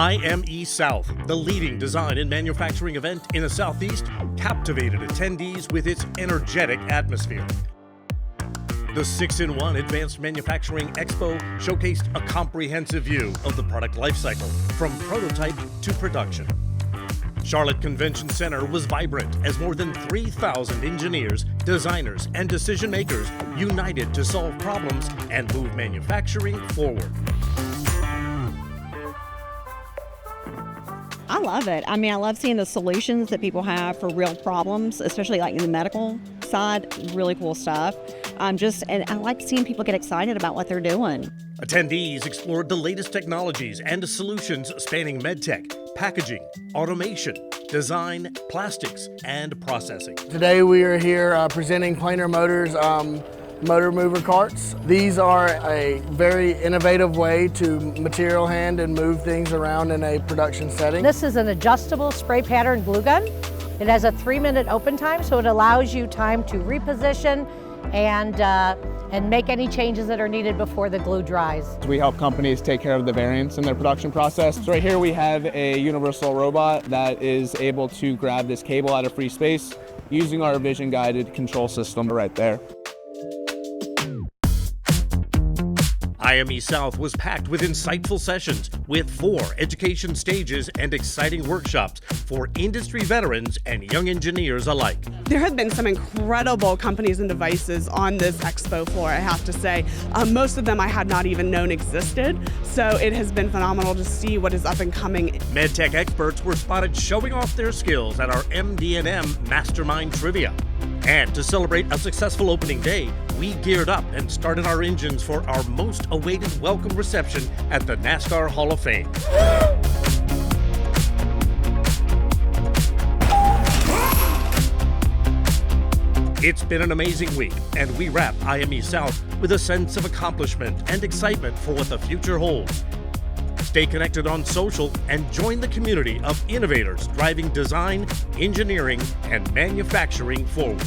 IME South, the leading design and manufacturing event in the Southeast, captivated attendees with its energetic atmosphere. The 6-in-1 Advanced Manufacturing Expo showcased a comprehensive view of the product lifecycle, from prototype to production. Charlotte Convention Center was vibrant as more than 3,000 engineers, designers, and decision makers united to solve problems and move manufacturing forward. I love it. I mean, I love seeing the solutions that people have for real problems, especially like in the medical side. Really cool stuff. And I like seeing people get excited about what they're doing. Attendees explored the latest technologies and solutions spanning medtech, packaging, automation, design, plastics, and processing. Today we are here presenting Planer Motors motor mover carts. These are a very innovative way to material hand and move things around in a production setting. This is an adjustable spray pattern glue gun. It has a 3-minute open time, so it allows you time to reposition and make any changes that are needed before the glue dries. We help companies take care of the variance in their production process. So right here we have a universal robot that is able to grab this cable out of free space using our vision guided control system right there. IME South was packed with insightful sessions with 4 education stages and exciting workshops for industry veterans and young engineers alike. There have been some incredible companies and devices on this expo floor, I have to say. Most of them I had not even known existed, so it has been phenomenal to see what is up and coming. MedTech experts were spotted showing off their skills at our MD&M Mastermind Trivia. And to celebrate a successful opening day, we geared up and started our engines for our most awaited welcome reception at the NASCAR Hall of Fame. It's been an amazing week, and we wrap IME South with a sense of accomplishment and excitement for what the future holds. Stay connected on social and join the community of innovators driving design, engineering, and manufacturing forward.